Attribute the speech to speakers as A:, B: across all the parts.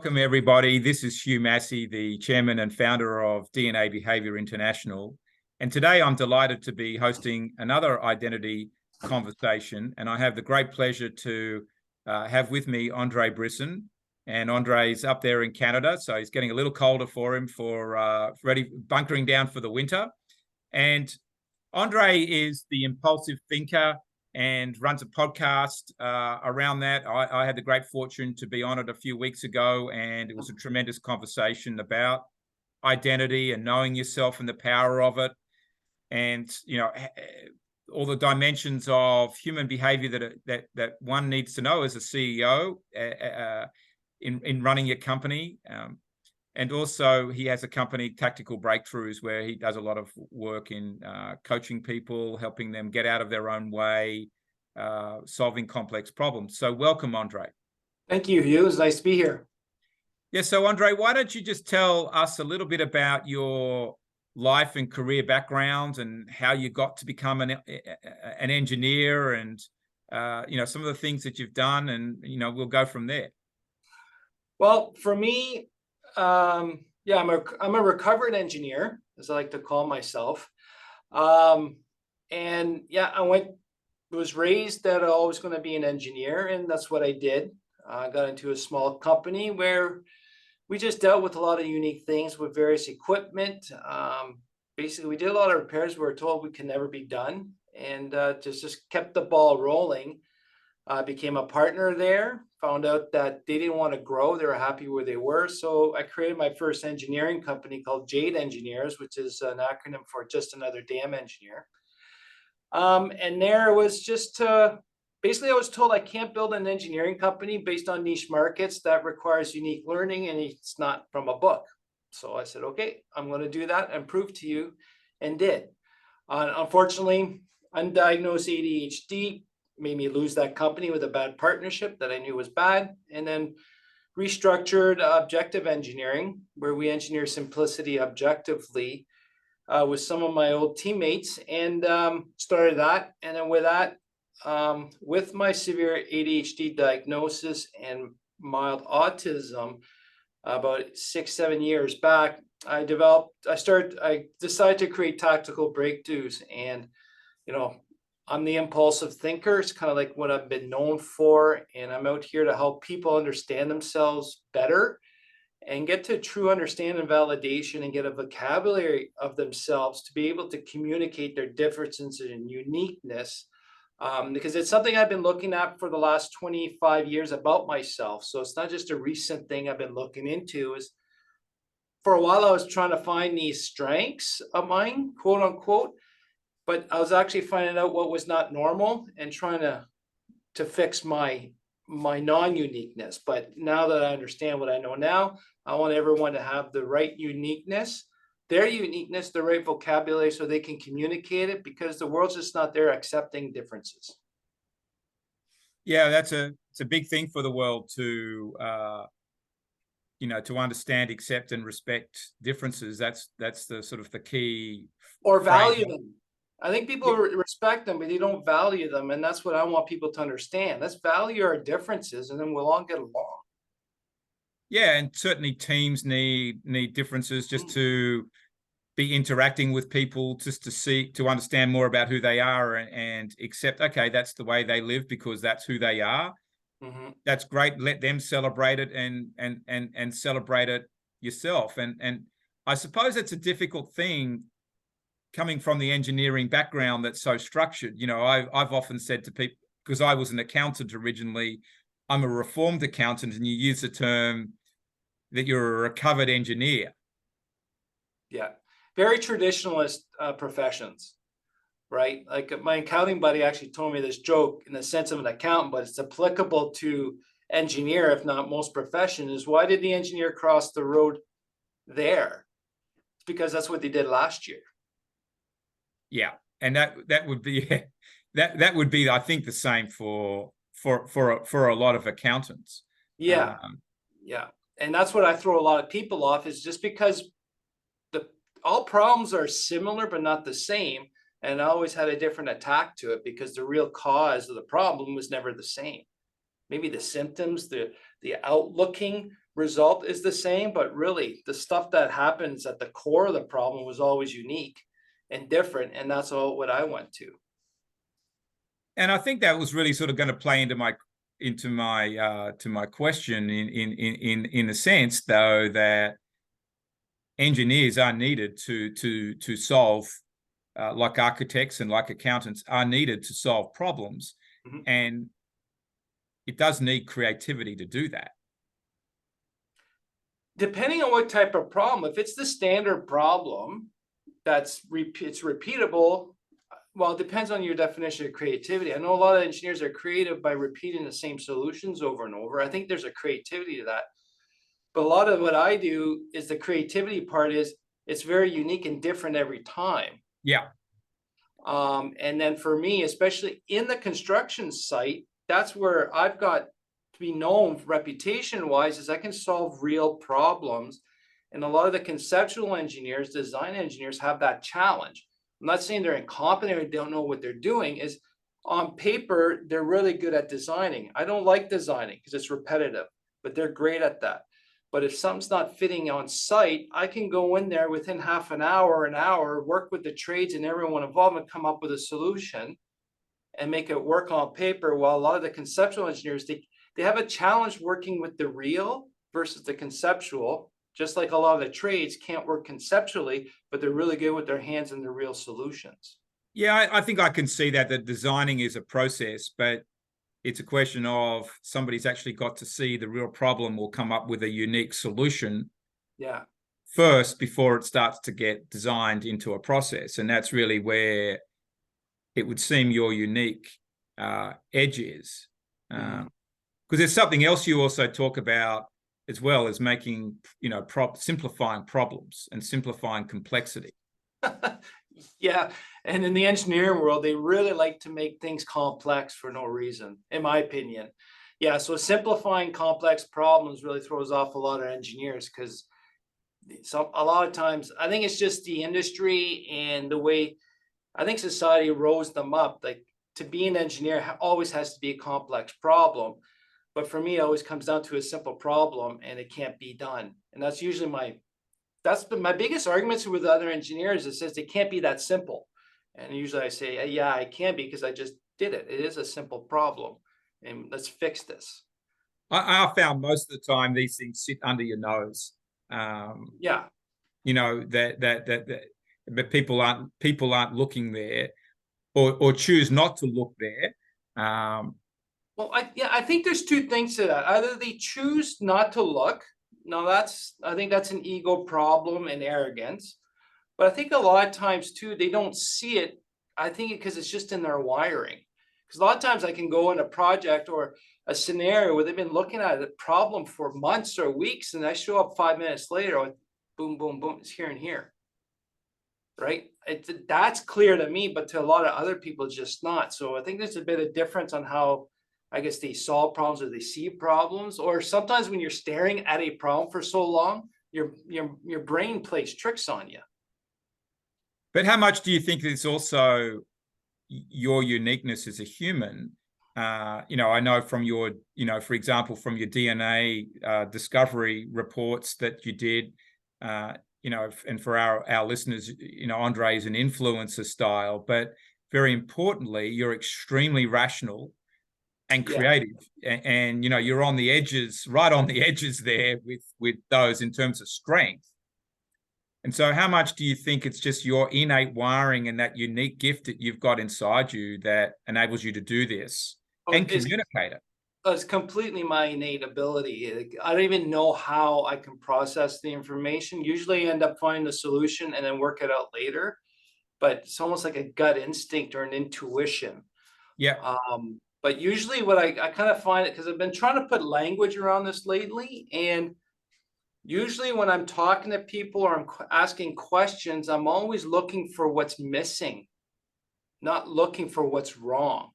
A: Welcome, everybody. This is Hugh Massie, the chairman and founder of DNA Behavior International. And today I'm delighted to be hosting another identity conversation. And I have the great pleasure to have with me André Brisson. And Andre's up there in Canada, so he's getting a little colder for him for bunkering down for the winter. And André is the impulsive thinker and runs a podcast around that. I had the great fortune to be on it a few weeks ago, and it was a tremendous conversation about identity and knowing yourself and the power of it, and all the dimensions of human behavior that one needs to know as a CEO in running your company. And also he has a company, Tactical Breakthroughs, where he does a lot of work in coaching people, helping them get out of their own way, solving complex problems. So welcome, André.
B: Thank you, Hugh. It's nice to be here.
A: Yeah, so André, why don't you just tell us a little bit about your life and career background and how you got to become an engineer and, some of the things that you've done, and, we'll go from there.
B: Well, for me, I'm a recovered engineer, as I like to call myself. I was raised that I was going to be an engineer, and that's what I did. I got into a small company where we just dealt with a lot of unique things with various equipment. Basically, we did a lot of repairs we were told we could never be done, and just kept the ball rolling. I became a partner there, found out that they didn't want to grow. They were happy where they were. So I created my first engineering company called Jade Engineers, which is an acronym for Just Another Damn Engineer. And there was just, basically I was told I can't build an engineering company based on niche markets. That requires unique learning, and it's not from a book. So I said, okay, I'm going to do that and prove to you, and did. Unfortunately, undiagnosed ADHD made me lose that company with a bad partnership that I knew was bad, and then restructured Objective Engineering, where we engineer simplicity objectively with some of my old teammates, and started that. And then with that, with my severe ADHD diagnosis and mild autism, about 6-7 years back, I decided to create Tactical Breakthroughs. And, I'm the impulsive thinker. It's kind of like what I've been known for. And I'm out here to help people understand themselves better and get to true understanding and validation, and get a vocabulary of themselves to be able to communicate their differences and uniqueness. Because it's something I've been looking at for the last 25 years about myself. So it's not just a recent thing I've been looking into. Is for a while I was trying to find these strengths of mine, quote unquote, but I was actually finding out what was not normal and trying to fix my non-uniqueness. But now that I understand what I know now, I want everyone to have the right uniqueness, the right vocabulary, so they can communicate it, because the world's just not there accepting differences.
A: Yeah, it's a big thing for the world to to understand, accept, and respect differences. That's the sort of the key.
B: Or value them. I think people respect them, but they don't value them. And that's what I want people to understand. Let's value our differences, and then we'll all get along.
A: Yeah, and certainly teams need differences just to be interacting with people, just to understand more about who they are, and accept, okay, that's the way they live because that's who they are. Mm-hmm. That's great. Let them celebrate it and celebrate it yourself. And I suppose it's a difficult thing coming from the engineering background that's so structured. I've often said to people, because I was an accountant originally, I'm a reformed accountant, and you use the term that you're a recovered engineer.
B: Yeah, very traditionalist professions, right? Like my accounting buddy actually told me this joke in the sense of an accountant, but it's applicable to engineer, if not most professions, is why did the engineer cross the road there? It's because that's what they did last year. Yeah,
A: and that would be that would be, I think, the same for a lot of accountants.
B: Yeah, and that's what I throw a lot of people off, is just because all problems are similar but not the same, and I always had a different attack to it because the real cause of the problem was never the same. Maybe the symptoms, the outlooking, result is the same, but really the stuff that happens at the core of the problem was always unique and different. And that's all what I went to.
A: And I think that was really sort of going to play into my question in the sense, though, that engineers are needed to solve, like architects and like accountants are needed to solve problems.
B: Mm-hmm.
A: And it does need creativity to do that.
B: Depending on what type of problem, if it's the standard problem it's repeatable, well, it depends on your definition of creativity. I know a lot of engineers are creative by repeating the same solutions over and over. I think there's a creativity to that. But a lot of what I do is the creativity part is it's very unique and different every time.
A: Yeah.
B: And then for me, especially in the construction site, that's where I've got to be known reputation wise, is I can solve real problems. And a lot of the conceptual engineers, design engineers have that challenge. I'm not saying they're incompetent or don't know what they're doing. Is on paper, they're really good at designing. I don't like designing because it's repetitive, but they're great at that. But if something's not fitting on site, I can go in there within half an hour, work with the trades and everyone involved and come up with a solution and make it work on paper. While a lot of the conceptual engineers, they have a challenge working with the real versus the conceptual. Just like a lot of the trades can't work conceptually, but they're really good with their hands and the real solutions.
A: Yeah, I think I can see that designing is a process, but it's a question of somebody's actually got to see the real problem or come up with a unique solution first before it starts to get designed into a process. And that's really where it would seem your unique edge is. Because there's something else you also talk about as well as making, simplifying problems and simplifying complexity.
B: Yeah. And in the engineering world, they really like to make things complex for no reason, in my opinion. Yeah. So simplifying complex problems really throws off a lot of engineers because a lot of times I think it's just the industry and the way I think society rose them up. Like to be an engineer always has to be a complex problem. But for me, it always comes down to a simple problem and it can't be done. And that's usually that's been my biggest arguments with other engineers. It says it can't be that simple. And usually I say, yeah, I can be because I just did it. It is a simple problem and let's fix this.
A: I found most of the time these things sit under your nose.
B: Yeah.
A: But people aren't looking there or choose not to look there.
B: Well, I think there's two things to that. Either they choose not to look. No, I think that's an ego problem and arrogance. But I think a lot of times too, they don't see it. I think because it's just in their wiring. Because a lot of times I can go in a project or a scenario where they've been looking at a problem for months or weeks, and I show up 5 minutes later, boom, boom, boom, it's here and here. Right? That's clear to me, but to a lot of other people, it's just not. So I think there's a bit of difference on how I guess they solve problems or they see problems, or sometimes when you're staring at a problem for so long, your brain plays tricks on you.
A: But how much do you think it's also your uniqueness as a human? I know from your, for example, from your DNA discovery reports that you did, and for our listeners, André is an influencer style, but very importantly, you're extremely rational and creative, and you're on the edges, right on the edges there with those in terms of strength. And so how much do you think it's just your innate wiring and that unique gift that you've got inside you that enables you to do this and communicate it?
B: It's completely my innate ability. I don't even know how I can process the information. Usually I end up finding the solution and then work it out later, but it's almost like a gut instinct or an intuition.
A: Yeah.
B: But usually what I kind of find it, because I've been trying to put language around this lately, and usually when I'm talking to people or I'm asking questions, I'm always looking for what's missing, not looking for what's wrong.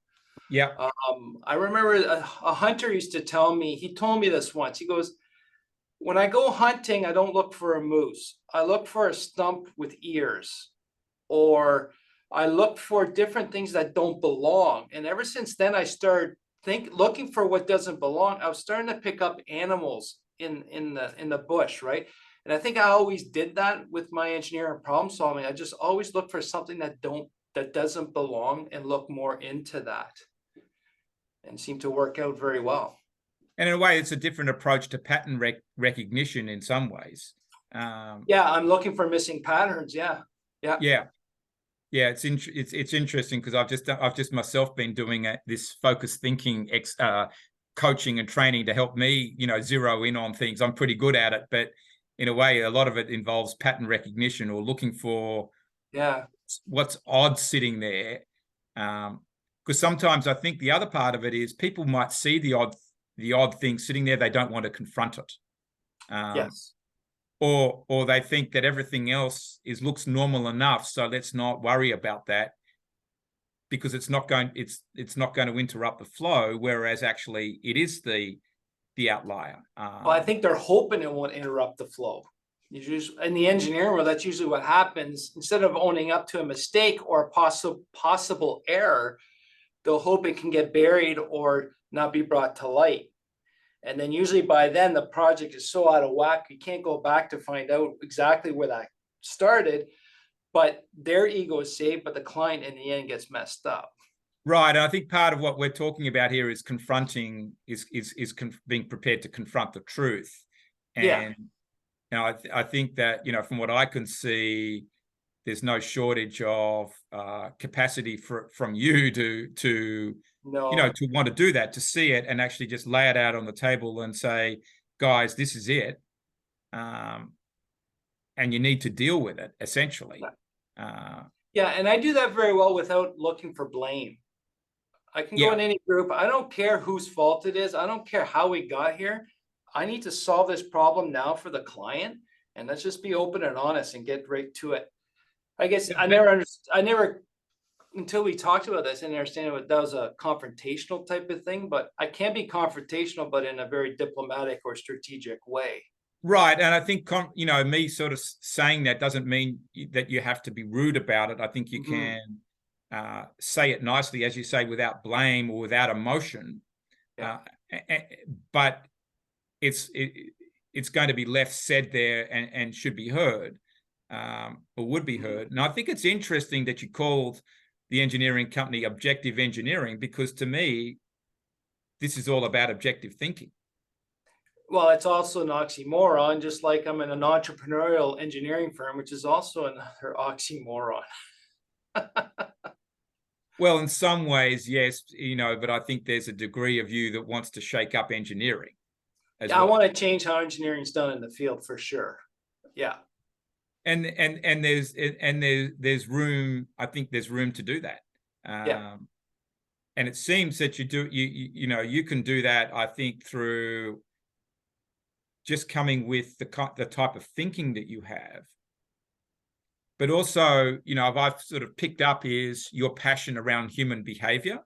A: Yeah.
B: I remember a hunter used to tell me, he told me this once. He goes, when I go hunting, I don't look for a moose. I look for a stump with ears, or I look for different things that don't belong. And ever since then, I started looking for what doesn't belong. I was starting to pick up animals in the bush, right? And I think I always did that with my engineering problem solving. I just always look for something that doesn't belong and look more into that, and seem to work out very well.
A: And in a way, it's a different approach to pattern recognition in some ways.
B: Yeah, I'm looking for missing patterns. Yeah.
A: Yeah. It's interesting because I've just myself been doing this focused thinking coaching and training to help me, zero in on things. I'm pretty good at it, but in a way, a lot of it involves pattern recognition or looking for what's odd sitting there. Because sometimes I think the other part of it is people might see the odd thing sitting there, they don't want to confront it.
B: Yes.
A: Or they think that everything else looks normal enough, so let's not worry about that because it's not going to interrupt the flow, whereas actually it is the outlier.
B: Well, I think they're hoping it won't interrupt the flow. In the engineering world, that's usually what happens. Instead of owning up to a mistake or a possible error, they'll hope it can get buried or not be brought to light. And then usually by then the project is so out of whack, you can't go back to find out exactly where that started, but their ego is saved, but the client in the end gets messed up.
A: Right. And I think part of what we're talking about here is being prepared to confront the truth. And I think that, from what I can see, there's no shortage of capacity from you to want to do that, to see it and actually just lay it out on the table and say, guys, this is it. And you need to deal with it, essentially.
B: And I do that very well without looking for blame. I can go in any group. I don't care whose fault it is. I don't care how we got here. I need to solve this problem now for the client. And let's just be open and honest and get right to it. I guess I never, until we talked about this, I didn't understand that was a confrontational type of thing, but I can be confrontational, but in a very diplomatic or strategic way.
A: Right. And I think, me sort of saying that doesn't mean that you have to be rude about it. I think you can say it nicely, as you say, without blame or without emotion. But it's going to be left said there and should be heard, or would be heard. And I think it's interesting that you called the engineering company Objective Engineering, because to me, this is all about objective thinking.
B: Well, it's also an oxymoron, just like I'm in an entrepreneurial engineering firm, which is also another oxymoron.
A: Well, in some ways, yes, but I think there's a degree of you that wants to shake up engineering.
B: I want to change how engineering is done in the field for sure. Yeah.
A: And there's room. I think there's room to do that. And it seems that you can do that, I think, through just coming with the type of thinking that you have. But also, I've sort of picked up is your passion around human behavior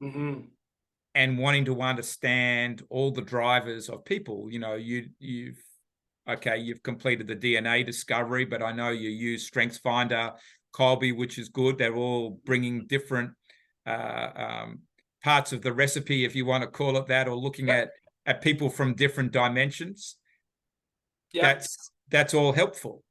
A: and wanting to understand all the drivers of people. You've completed the DNA discovery, but I know you use StrengthsFinder, Colby, which is good. They're all bringing different parts of the recipe, if you want to call it that, or looking at people from different dimensions. That's all helpful.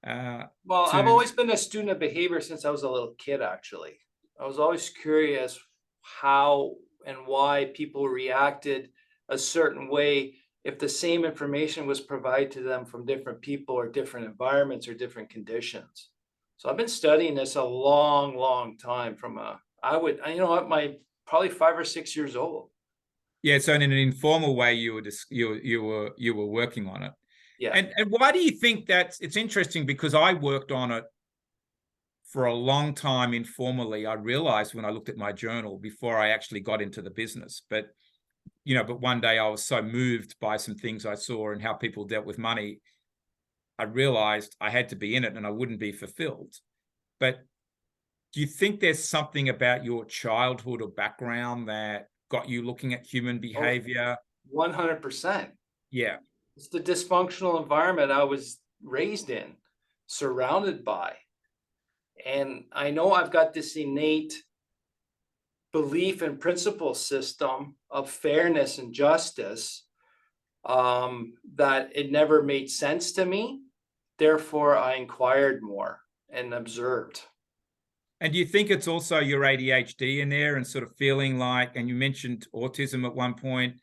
B: Well, I've always been a student of behavior since I was a little kid, actually. I was always curious how and why people reacted a certain way if the same information was provided to them from different people or different environments or different conditions. So I've been studying this a long, long time probably 5 or 6 years old.
A: Yeah, so in an informal way, you were working on it. Yeah. And why do you think it's interesting? Because I worked on it for a long time informally. I realized when I looked at my journal before I actually got into the business, but one day I was so moved by some things I saw and how people dealt with money, I realized I had to be in it and I wouldn't be fulfilled. But do you think there's something about your childhood or background that got you looking at human behavior?
B: 100%.
A: Yeah.
B: It's the dysfunctional environment I was raised in, surrounded by. And I know I've got this innate belief and principle system of fairness and justice, that it never made sense to me. Therefore, I inquired more and observed.
A: And do you think it's also your ADHD in there and sort of feeling like, and you mentioned autism at one point,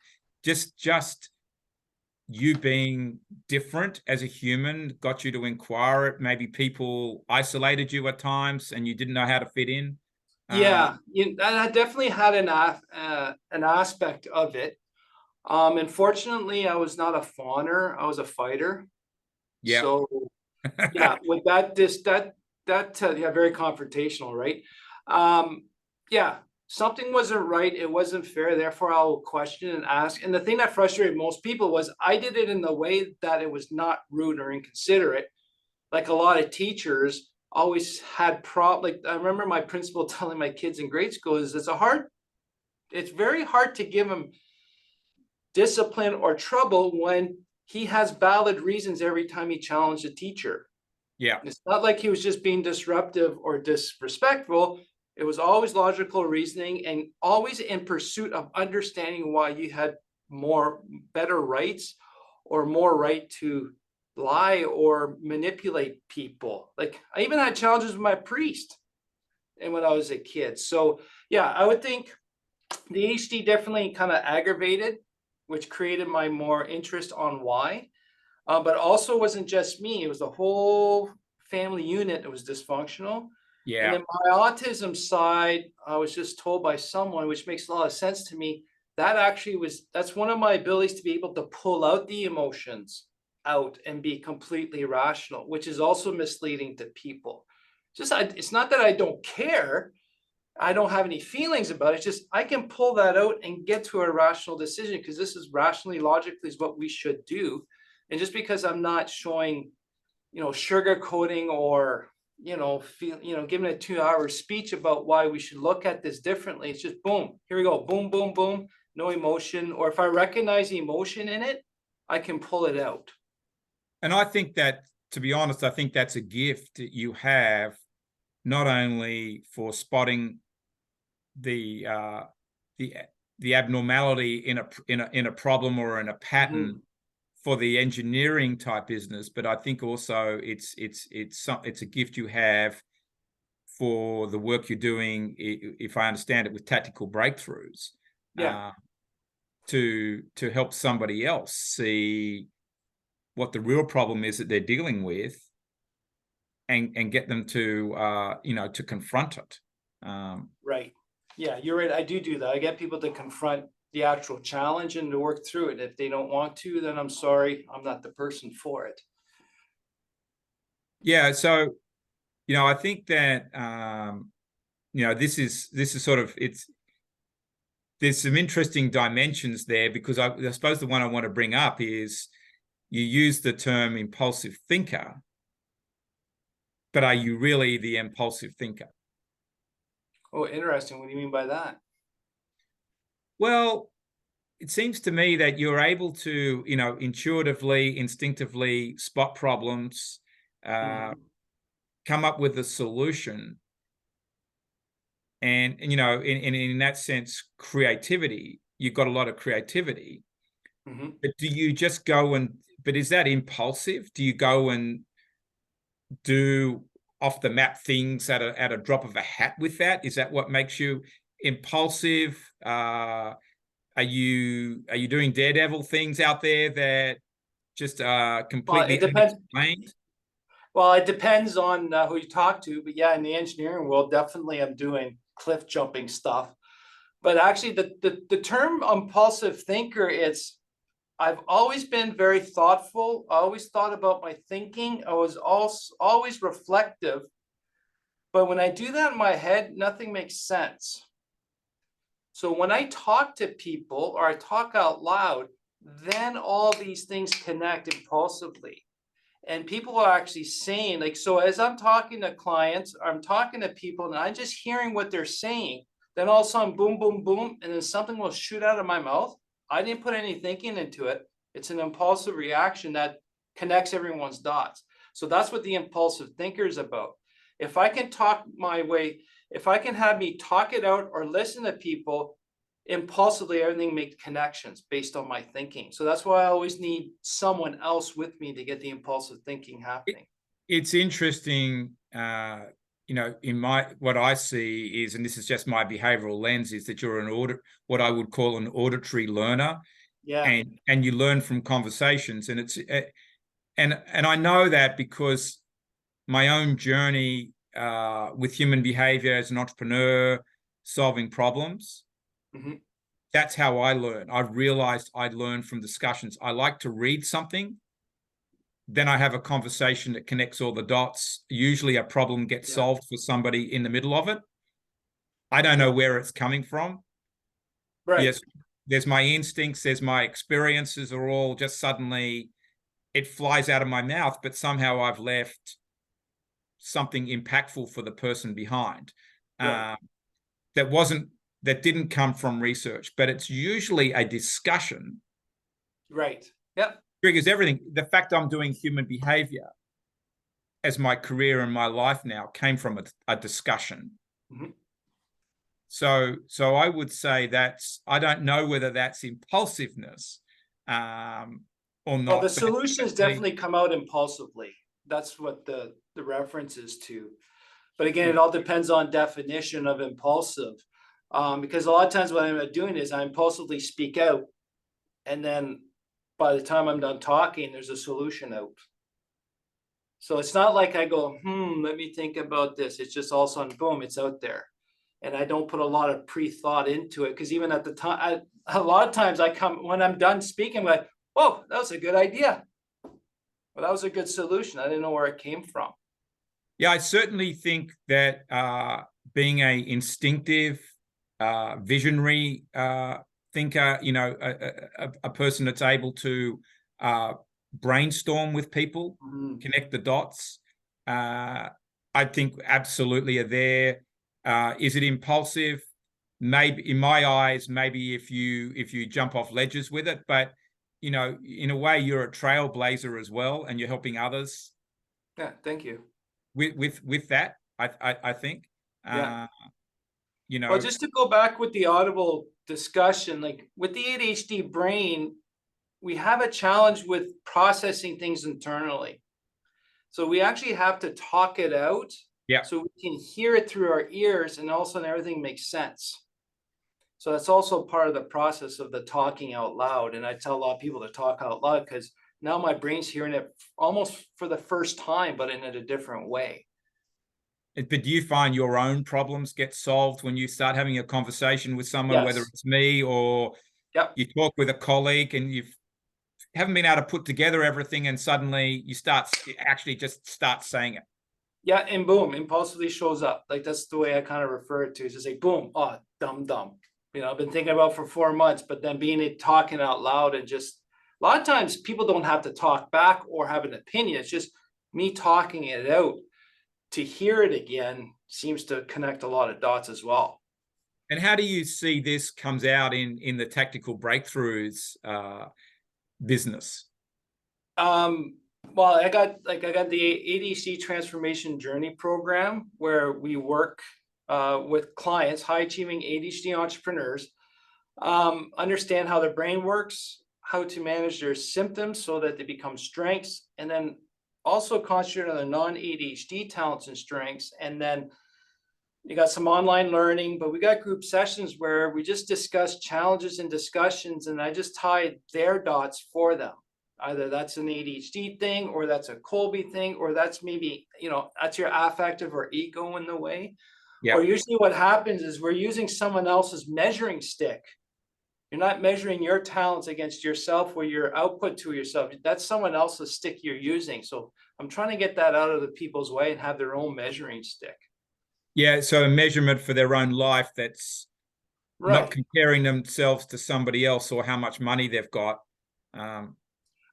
A: just you being different as a human got you to inquire it? Maybe people isolated you at times and you didn't know how to fit in?
B: Yeah, I definitely had an aspect of it. Unfortunately, I was not a fawner. I was a fighter.
A: Yeah.
B: So yeah, with yeah, very confrontational, right? Yeah, something wasn't right. It wasn't fair. Therefore, I'll question and ask. And the thing that frustrated most people was I did it in the way that it was not rude or inconsiderate. Like a lot of teachers always had like I remember my principal telling my kids in grade school is it's very hard to give them discipline or trouble when he has valid reasons every time he challenged a teacher.
A: Yeah.
B: It's not like he was just being disruptive or disrespectful. It was always logical reasoning and always in pursuit of understanding why you had better rights or more right to lie or manipulate people. Like I even had challenges with my priest and when I was a kid. So yeah, I would think the ADHD definitely kind of aggravated, which created my more interest on why. But also wasn't just me, it was the whole family unit that was dysfunctional. And
A: Yeah.
B: then my autism side, I was just told by someone, which makes a lot of sense to me, that's one of my abilities to be able to pull out the emotions out and be completely rational, which is also misleading to people. It's not that I don't care. I don't have any feelings about it. It's just I can pull that out and get to a rational decision because this is rationally, logically is what we should do. And just because I'm not showing, sugarcoating or, giving a 2-hour speech about why we should look at this differently, it's just boom, here we go, boom, boom, boom, no emotion. Or if I recognize the emotion in it, I can pull it out.
A: And I think that, to be honest, I think that's a gift that you have, not only for spotting the the abnormality in a problem or in a pattern for the engineering type business, but I think also it's a gift you have for the work you're doing, if I understand it, with tactical breakthroughs.
B: Yeah.
A: To help somebody else see what the real problem is that they're dealing with, and get them to to confront it.
B: Right. Yeah, you're right. I do that. I get people to confront the actual challenge and to work through it. If they don't want to, then I'm sorry, I'm not the person for it.
A: Yeah, so I think that this is sort of, there's some interesting dimensions there, because I suppose the one I want to bring up is you use the term impulsive thinker, but are you really the impulsive thinker?
B: Oh, interesting. What do you mean by that?
A: Well, it seems to me that you're able to, intuitively, instinctively spot problems, come up with a solution, and in that sense, creativity. You've got a lot of creativity, but do you just go and? But is that impulsive? Do you go and do off the map things at a drop of a hat with that? Is that what makes you impulsive? Are you doing daredevil things out there that just
B: Well,
A: completely
B: it depends.
A: unexplained?
B: Well, it depends on who you talk to, but yeah, in the engineering world, definitely I'm doing cliff jumping stuff. But actually, the term impulsive thinker, I've always been very thoughtful. I always thought about my thinking. I was also always reflective. But when I do that in my head, nothing makes sense. So when I talk to people or I talk out loud, then all these things connect impulsively. And people are actually saying, like, so as I'm talking to clients, I'm talking to people and I'm just hearing what they're saying. Then all of a sudden, boom, boom, boom, and then something will shoot out of my mouth. I didn't put any thinking into it. It's an impulsive reaction that connects everyone's dots. So that's what the impulsive thinker is about. If I can talk my way, if I can have me talk it out or listen to people, impulsively everything makes connections based on my thinking. So that's why I always need someone else with me to get the impulsive thinking happening.
A: It's interesting, in what I see is, and this is just my behavioral lens, is that you're what I would call an auditory learner,
B: Yeah.
A: and you learn from conversations, and and I know that because my own journey with human behavior as an entrepreneur, solving problems.
B: Mm-hmm.
A: That's how I learn. I've realized I learn from discussions. I like to read something, then I have a conversation that connects all the dots. Usually a problem gets solved for somebody in the middle of it. I don't know where it's coming from.
B: Right.
A: Yes, there's my instincts, there's my experiences are all just suddenly it flies out of my mouth, but somehow I've left something impactful for the person behind.
B: Right.
A: That didn't come from research, but it's usually a discussion.
B: Right. Yep.
A: Triggers everything. The fact I'm doing human behavior as my career and my life now came from a discussion.
B: Mm-hmm.
A: So I would say I don't know whether that's impulsiveness or not.
B: Well, the solutions definitely come out impulsively. That's what the reference is to. But again, it all depends on definition of impulsive. Because a lot of times what I'm doing is I impulsively speak out, and then by the time I'm done talking, there's a solution out. So it's not like I go, let me think about this. It's just all of a sudden, boom, it's out there. And I don't put a lot of pre-thought into it, because even at the time, a lot of times when I'm done speaking, I'm like, whoa, that was a good idea. Well, that was a good solution. I didn't know where it came from.
A: Yeah, I certainly think that being a instinctive, visionary thinker, a person that's able to brainstorm with people, connect the dots, I think absolutely are there. Is it impulsive? Maybe in my eyes, maybe if you jump off ledges with it, but in a way, you're a trailblazer as well, and you're helping others.
B: Yeah, thank you.
A: With that, I think.
B: Yeah. Well, just to go back with the audible discussion, like with the ADHD brain, we have a challenge with processing things internally. So we actually have to talk it out.
A: Yeah.
B: So we can hear it through our ears, and all of a sudden everything makes sense. So that's also part of the process of the talking out loud. And I tell a lot of people to talk out loud, because now my brain's hearing it almost for the first time, but in a different way.
A: But do you find your own problems get solved when you start having a conversation with someone, whether it's me or you talk with a colleague and you haven't been able to put together everything, and suddenly you actually just start saying it?
B: Yeah, and boom, impulsively shows up. Like, that's the way I kind of refer it to. It's just like, boom, oh, dumb. I've been thinking about for 4 months, but then talking out loud, and just a lot of times people don't have to talk back or have an opinion. It's just me talking it out. To hear it again seems to connect a lot of dots as well.
A: And how do you see this comes out in the tactical breakthroughs business?
B: Well, I got the ADHD transformation journey program, where we work with clients, high achieving ADHD entrepreneurs, understand how their brain works, how to manage their symptoms so that they become strengths, and then also concentrate on the non-ADHD talents and strengths. And then you got some online learning, but we got group sessions where we just discuss challenges and discussions, and I just tie their dots for them. Either that's an ADHD thing, or that's a Colby thing, or that's maybe, that's your affective or ego in the way. Yeah. Or usually what happens is we're using someone else's measuring stick. You're not measuring your talents against yourself or your output to yourself. That's someone else's stick you're using. So I'm trying to get that out of the people's way and have their own measuring stick.
A: Yeah, so a measurement for their own life that's not comparing themselves to somebody else or how much money they've got.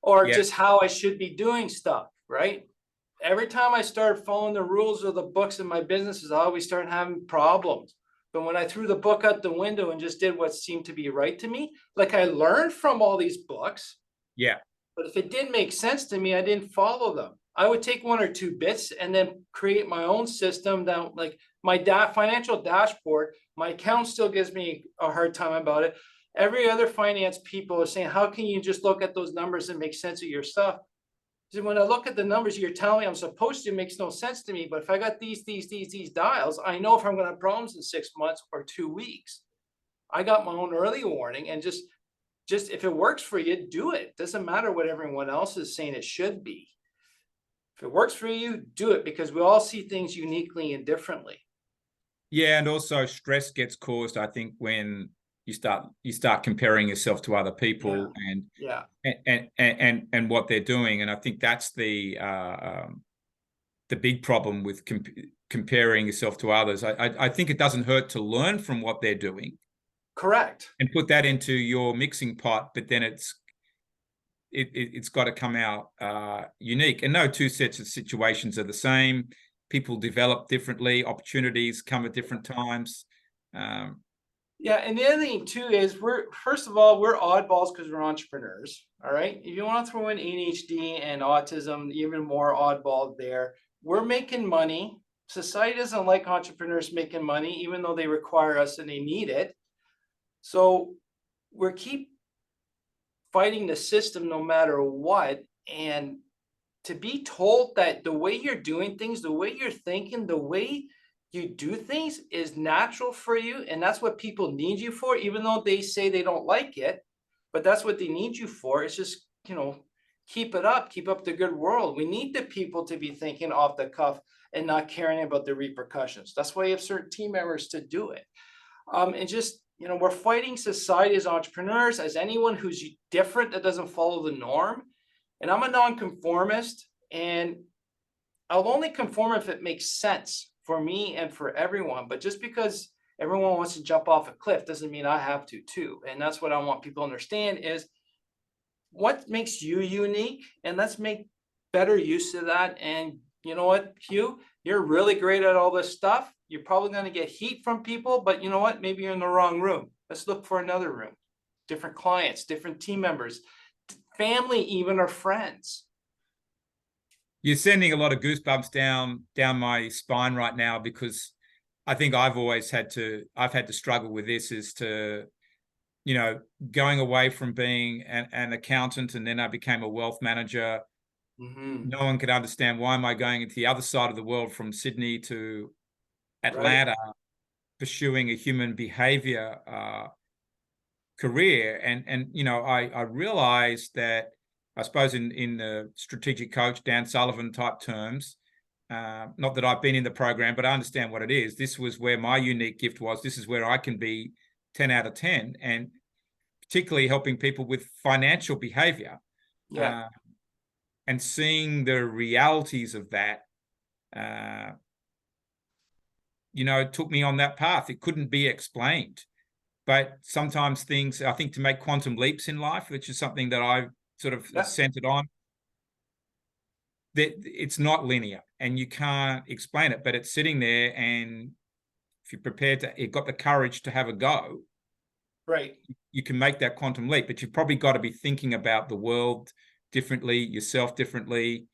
B: Or just how I should be doing stuff, right? Every time I start following the rules of the books in my businesses, I always start having problems. But when I threw the book out the window and just did what seemed to be right to me, like, I learned from all these books.
A: Yeah.
B: But if it didn't make sense to me, I didn't follow them. I would take 1 or 2 bits and then create my own system that, like, my financial dashboard, my account still gives me a hard time about it. Every other finance people are saying, how can you just look at those numbers and make sense of your stuff? So when I look at the numbers you're telling me I'm supposed to, it makes no sense to me. But if I got these dials, I know if I'm going to have problems in 6 months or 2 weeks. I got my own early warning, and just if it works for you, do it. Doesn't matter what everyone else is saying it should be. If it works for you, do it, because we all see things uniquely and differently.
A: Yeah, and also stress gets caused, I think, when you start comparing yourself to other people and what they're doing. And I think that's the big problem with comparing yourself to others. I think it doesn't hurt to learn from what they're doing.
B: Correct.
A: And put that into your mixing pot, but then it's got to come out unique. And no two sets of situations are the same. People develop differently. Opportunities come at different times.
B: Yeah, and the other thing too is first of all, we're oddballs because we're entrepreneurs. All right. If you want to throw in ADHD and autism, even more oddball there. We're making money. Society doesn't like entrepreneurs making money, even though they require us and they need it. So we keep fighting the system no matter what. And to be told that the way you're doing things, the way you're thinking, the way you do things is natural for you, and that's what people need you for, even though they say they don't like it, but that's what they need you for. It's just, keep it up, keep up the good world. We need the people to be thinking off the cuff and not caring about the repercussions. That's why you have certain team members to do it. And just, we're fighting society as entrepreneurs, as anyone who's different, that doesn't follow the norm. And I'm a nonconformist, and I'll only conform if it makes sense for me and for everyone. But just because everyone wants to jump off a cliff doesn't mean I have to too. And that's what I want people to understand is what makes you unique, and let's make better use of that. And you know what, Hugh, you're really great at all this stuff. You're probably going to get heat from people, but you know what? Maybe you're in the wrong room. Let's look for another room. Different clients, different team members, family, even, or friends.
A: You're sending a lot of goosebumps down my spine right now, because I think I've had to struggle with this, is to, going away from being an accountant, and then I became a wealth manager.
B: Mm-hmm.
A: No one could understand, why am I going into the other side of the world from Sydney to Atlanta, pursuing a human behavior career. And I realized that, I suppose in the strategic coach, Dan Sullivan type terms, not that I've been in the program, but I understand what it is. This was where my unique gift was. This is where I can be 10 out of 10, and particularly helping people with financial behavior. And seeing the realities of that, it took me on that path. It couldn't be explained. But sometimes things, I think, to make quantum leaps in life, which is something that I've sort of centered on, that it's not linear and you can't explain it, but it's sitting there. And if you're prepared you've got the courage to have a go, you can make that quantum leap. But you've probably got to be thinking about the world differently, yourself differently.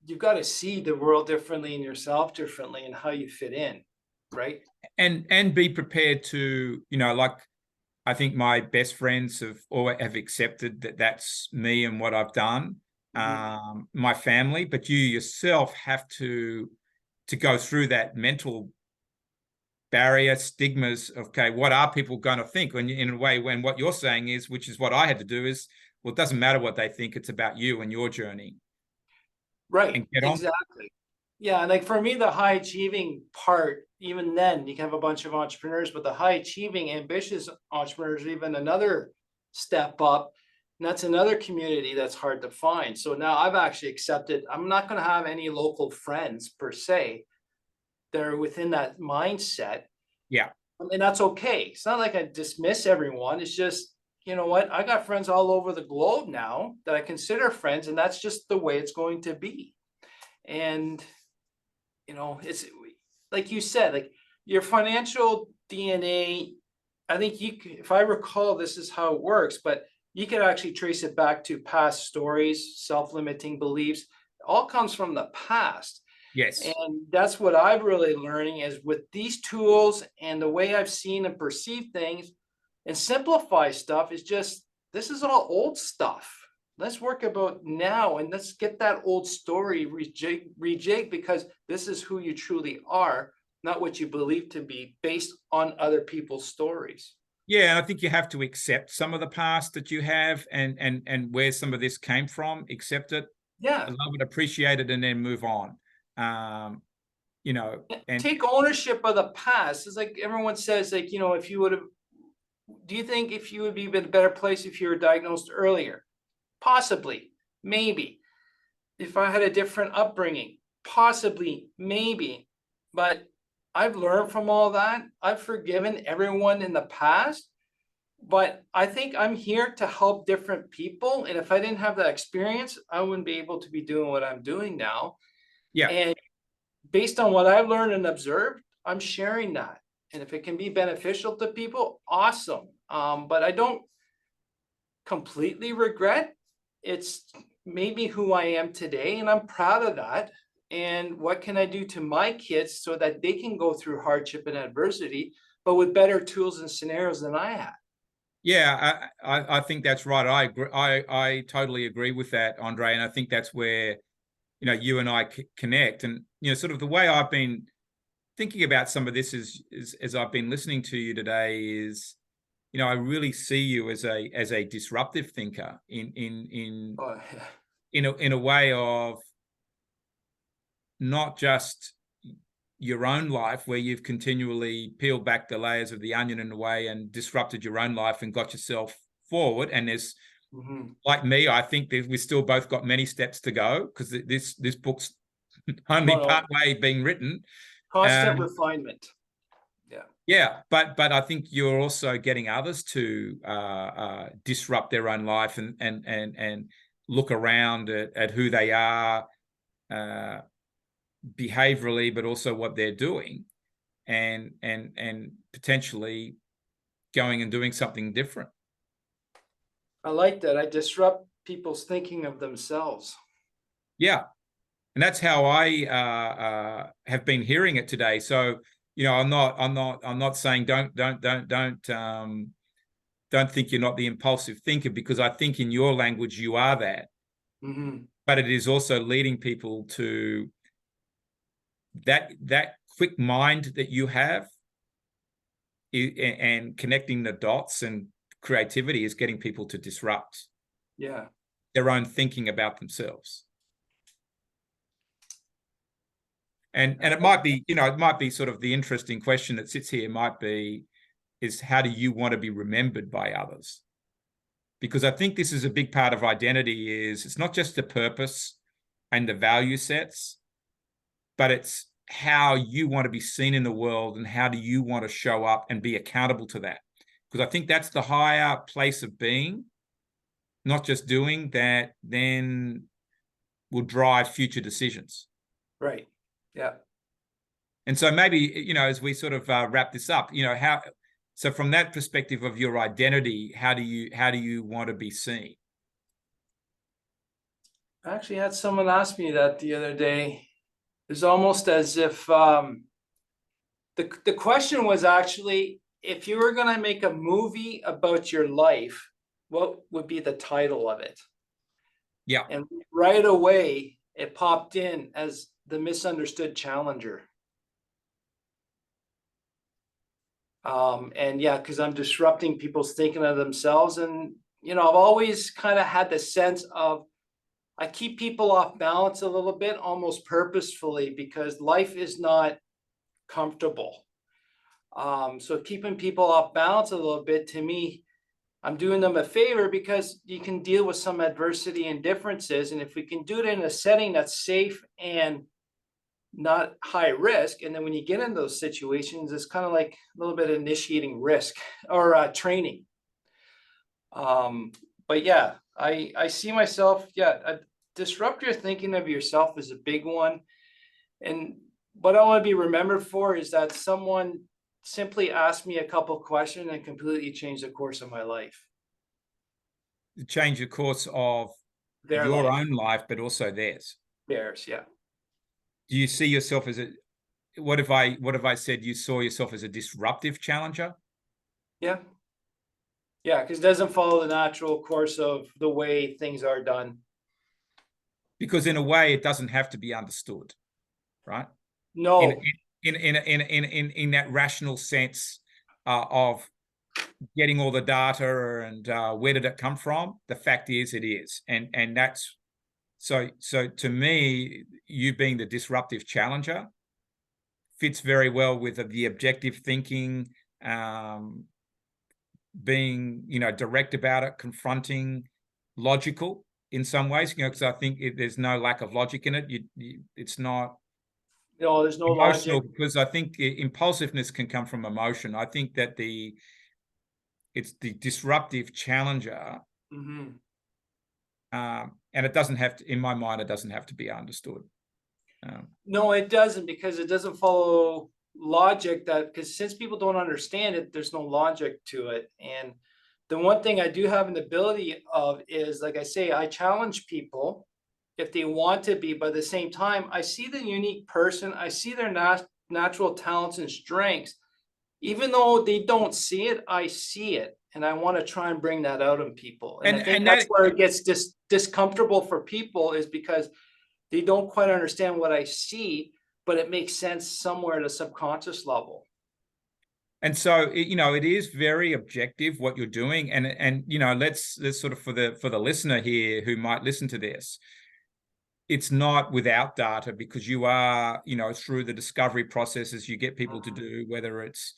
B: You've got to see the world differently and yourself differently, and how you fit in, right?
A: And be prepared to, like, I think my best friends have accepted that that's me and what I've done, my family, but you yourself have to go through that mental barrier, stigmas of, okay, what are people going to think? When in a way, when what you're saying is, which is what I had to do, is, well, it doesn't matter what they think. It's about you and your journey.
B: Right.
A: And get on.
B: Exactly. Yeah. And like for me, the high achieving part, even then you can have a bunch of entrepreneurs, but the high achieving, ambitious entrepreneurs are even another step up. And that's another community that's hard to find. So now I've actually accepted, I'm not going to have any local friends per se that are within that mindset.
A: Yeah.
B: And that's okay. It's not like I dismiss everyone. It's just, you know what? I got friends all over the globe now that I consider friends, and that's just the way it's going to be. And, it's like you said, like your financial DNA, I think if I recall, this is how it works, but you can actually trace it back to past stories, self-limiting beliefs. It all comes from the past.
A: Yes.
B: And that's what I'm really learning is with these tools and the way I've seen and perceived things and simplify stuff is just, this is all old stuff. Let's work about now and let's get that old story rejig because this is who you truly are, not what you believe to be based on other people's stories.
A: Yeah, I think you have to accept some of the past that you have and where some of this came from, accept it,
B: Yeah.
A: love it, appreciate it, and then move on. You know, and
B: Take ownership of the past. It's like everyone says, like, you know, if you would have, do you think if you would be in a better place if you were diagnosed earlier? Possibly, maybe. If I had a different upbringing, possibly, maybe. But I've learned from all that. I've forgiven everyone in the past. But I think I'm here to help different people. And if I didn't have that experience, I wouldn't be able to be doing what I'm doing now.
A: yeah,
B: And based on what I've learned and observed, I'm sharing that. And if it can be beneficial to people, awesome. But I don't completely regret. It's maybe who I am today, and I'm proud of that. And what can I do to my kids so that they can go through hardship and adversity, but with better tools and scenarios than I had?
A: yeah, I think that's right. I agree. I totally agree with that, Andre, and I think that's where you and I connect. And sort of the way I've been thinking about some of this is as I've been listening to you today is, I really see you as a disruptive thinker in
B: Oh,
A: in a way of not just your own life where you've continually peeled back the layers of the onion in a way and disrupted your own life and got yourself forward. And there's like me, I think that we still both got many steps to go because this book's only part way being written.
B: Constant refinement. Yeah.
A: Yeah, but I think you're also getting others to disrupt their own life and look around at who they are behaviorally, but also what they're doing, and potentially going and doing something different.
B: I like that. I disrupt people's thinking of themselves.
A: Yeah, and that's how I have been hearing it today. So I'm not saying don't think you're not the impulsive thinker, because I think in your language you are that. But it is also leading people to that quick mind that you have, and connecting the dots and creativity is getting people to disrupt their own thinking about themselves. And it might be, it might be sort of the interesting question that sits here might be, is how do you want to be remembered by others? Because I think this is a big part of identity. It's not just the purpose and the value sets, but it's how you want to be seen in the world and how do you want to show up and be accountable to that. Because I think that's the higher place of being, not just doing that, then will drive future decisions.
B: Right. Yeah.
A: And so maybe, as we sort of wrap this up, so from that perspective of your identity, how do you want to be seen?
B: I actually had someone ask me that the other day. It's almost as if the question was actually, if you were going to make a movie about your life, what would be the title of it?
A: Yeah.
B: And right away, it popped in as The Misunderstood Challenger. And yeah, because I'm disrupting people's thinking of themselves. And, I've always kind of had the sense of, I keep people off balance a little bit, almost purposefully, because life is not comfortable. So keeping people off balance a little bit, to me, I'm doing them a favor because you can deal with some adversity and differences. And if we can do it in a setting that's safe and not high risk, and then when you get in those situations, it's kind of like a little bit of initiating risk or training. But yeah, I see myself, disrupt your thinking of yourself is a big one. And what I want to be remembered for is that someone simply asked me a couple questions and completely changed the course of my life.
A: Change the course of your own life, but also theirs.
B: Theirs, yeah.
A: Do you see yourself as what if I said you saw yourself as a disruptive challenger?
B: Yeah. Yeah, because it doesn't follow the natural course of the way things are done.
A: Because in a way, it doesn't have to be understood, right? In
B: No,
A: in that rational sense of getting all the data and where did it come from? The fact is, it is, and that's so. So to me, you being the disruptive challenger fits very well with the objective thinking, being direct about it, confronting, logical in some ways. Because I think there's no lack of logic in it. It's not
B: no, there's no
A: emotional,
B: logic.
A: because I think impulsiveness can come from emotion. I think that it's the disruptive challenger,
B: Mhm.
A: and it doesn't have to, in my mind, it doesn't have to be understood.
B: No, it doesn't, because it doesn't follow logic, that because since people don't understand it, there's no logic to it. And the one thing I do have an ability of is, like I say, I challenge people if they want to be, but at the same time, I see the unique person, I see their natural talents and strengths. Even though they don't see it, I see it. And I want to try and bring that out in people. And I think
A: And
B: that's
A: that
B: where it gets discomfortable for people, is because they don't quite understand what I see, but it makes sense somewhere at a subconscious level.
A: and so it is very objective what you're doing, and let's sort of, for the listener here who might listen to this, it's not without data, because you are, through the discovery processes you get people to do, whether it's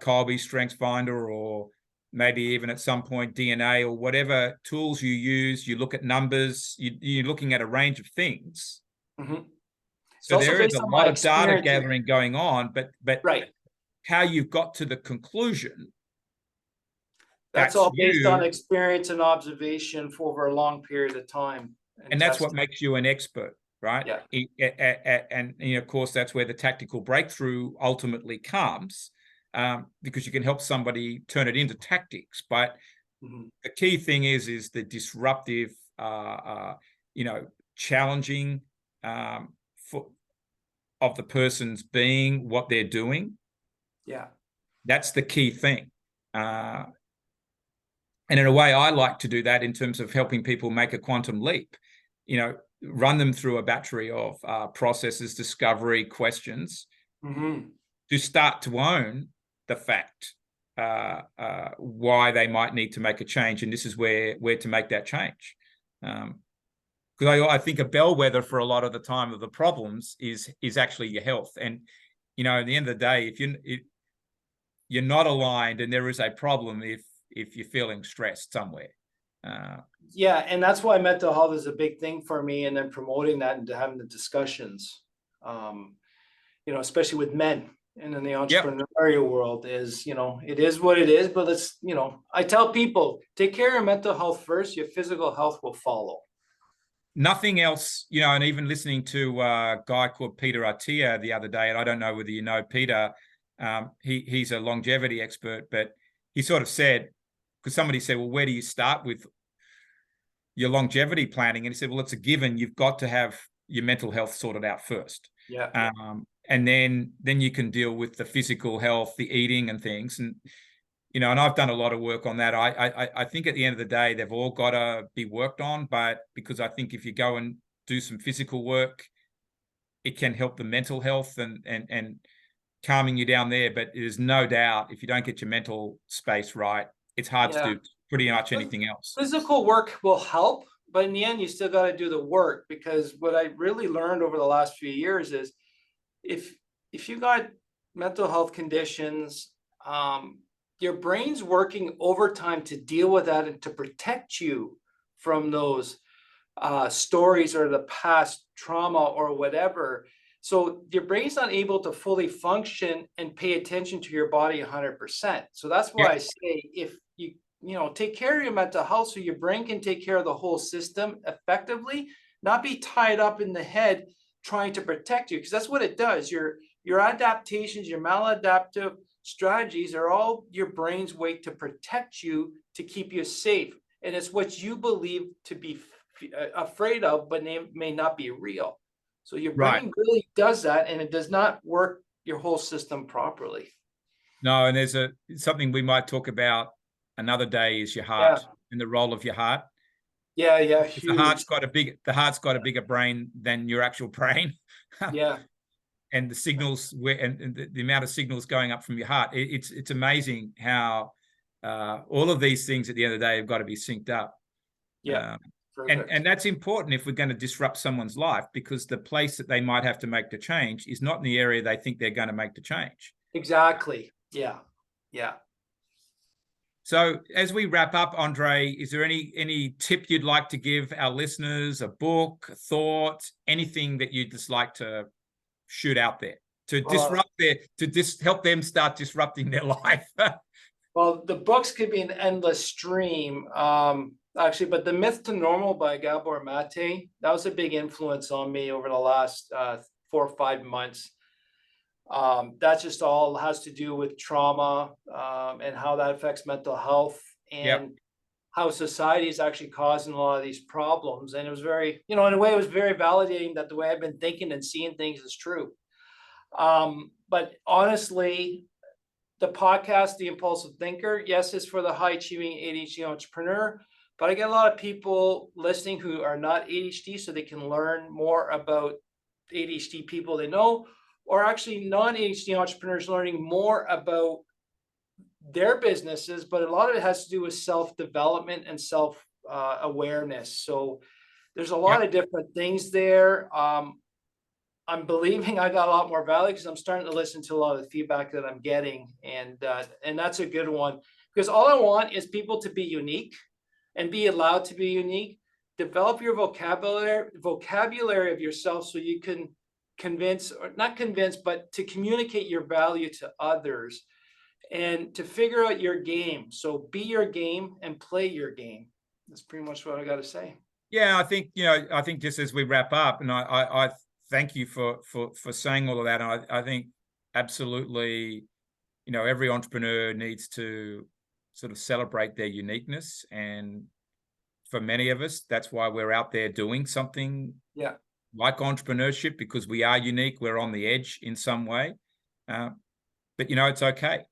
A: Colby Strengths Finder, or maybe even at some point DNA, or whatever tools you use. You look at numbers, you're looking at a range of things.
B: Mhm. It's
A: So
B: also
A: there is
B: based
A: a
B: on
A: lot
B: my
A: of data
B: experience.
A: gathering going on, but
B: Right.
A: how you've got to the conclusion,
B: That's
A: that's
B: all based on
A: you,
B: experience and observation for over a long period of time and
A: and that's what
B: testing.
A: makes you an expert, right?
B: Yeah.
A: And of course, that's where the tactical breakthrough ultimately comes, because you can help somebody turn it into tactics. But
B: Mhm.
A: the key thing is the disruptive, challenging, for of the person's being, what they're doing.
B: Yeah.
A: That's the key thing. And in a way, I like to do that in terms of helping people make a quantum leap, run them through a battery of processes, discovery, questions,
B: Mhm.
A: to start to own the fact why they might need to make a change. And this is where to make that change. Because I think a bellwether for a lot of the time of the problems is actually your health. And, at the end of the day, if you're not aligned and there is a problem, if you're feeling stressed somewhere.
B: Yeah, and that's why mental health is a big thing for me, and then promoting that and having the discussions. Um, especially with men and in the
A: Yep.
B: entrepreneurial world, is, it is what it is, but let's, I tell people, take care of your mental health first, your physical health will follow.
A: Nothing else, and even listening to a guy called Peter Attia the other day, and I don't know whether you know Peter, he's a longevity expert, but he sort of said, because somebody said, well, where do you start with your longevity planning? And he said, well, it's a given. You've got to have your mental health sorted out first.
B: Yeah.
A: And then you can deal with the physical health, the eating and things. And, and I've done a lot of work on that. I think at the end of the day, they've all got to be worked on, but because I think if you go and do some physical work, it can help the mental health and calming you down there. But there's no doubt, if you don't get your mental space right, it's hard to
B: Yeah.
A: do pretty much anything else.
B: Physical work will help, but in the end, you still got to do the work, because what I really learned over the last few years is, if you got mental health conditions, your brain's working overtime to deal with that and to protect you from those stories or the past trauma or whatever. So your brain's not able to fully function and pay attention to your body 100%. So that's why I
A: Yep.
B: say, if you take care of your mental health so your brain can take care of the whole system effectively, not be tied up in the head trying to protect you, because that's what it does. Your adaptations, your maladaptive strategies are all your brain's way to protect you, to keep you safe. And it's what you believe to be afraid of, but may not be real. So your
A: Right.
B: brain really does that, and it does not work your whole system properly.
A: No, and there's something we might talk about another day is your
B: Yeah.
A: heart and the role of your heart.
B: Yeah,
A: If the heart's
B: huge.
A: got a bigger brain than your actual brain.
B: Yeah.
A: And the signals the amount of signals going up from your heart. It's amazing how all of these things at the end of the day have got to be synced up.
B: Yeah.
A: And that's important if we're going to disrupt someone's life, because the place that they might have to make the change is not in the area they think they're going to make the change.
B: Exactly. Yeah. Yeah.
A: So as we wrap up, Andre, is there any tip you'd like to give our listeners, a book, a thought, anything that you'd just like to shoot out there to help them start disrupting their life?
B: Well, the books could be an endless stream. Actually, but The Myth to Normal by Gabor Mate, that was a big influence on me over the last 4 or 5 months. That just all has to do with trauma, and how that affects mental health, and how society is actually causing a lot of these problems. And it was very, in a way, it was very validating that the way I've been thinking and seeing things is true. But honestly, the podcast, The Impulsive Thinker, yes, it's for the high achieving ADHD entrepreneur, but I get a lot of people listening who are not ADHD, so they can learn more about ADHD people they know, or actually non-ADHD entrepreneurs learning more about their businesses. But a lot of it has to do with self-development and self-awareness. So there's a lot of different things there. I'm believing I got a lot more value because I'm starting to listen to a lot of the feedback that I'm getting, and that's a good one, because all I want is people to be unique and be allowed to be unique. Develop your vocabulary of yourself so you can convince, or not convince, but to communicate your value to others, and to figure out your game. So be your game and play your game. That's pretty much what I got to say.
A: Yeah, I think just as we wrap up, and I thank you for saying all of that. And I think absolutely, every entrepreneur needs to sort of celebrate their uniqueness. And for many of us, that's why we're out there doing something like entrepreneurship, because we are unique. We're on the edge in some way. But, it's okay.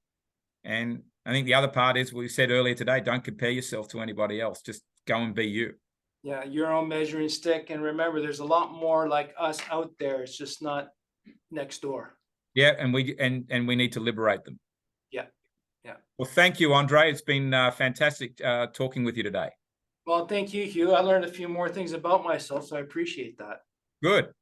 A: And I think the other part is, we said earlier today, don't compare yourself to anybody else. Just go and be you.
B: Yeah, your own measuring stick. And remember, there's a lot more like us out there. It's just not next door.
A: Yeah, and we need to liberate them.
B: Yeah. Yeah.
A: Well, thank you, Andre. It's been fantastic talking with you today.
B: Well, thank you, Hugh. I learned a few more things about myself, so I appreciate that.
A: Good.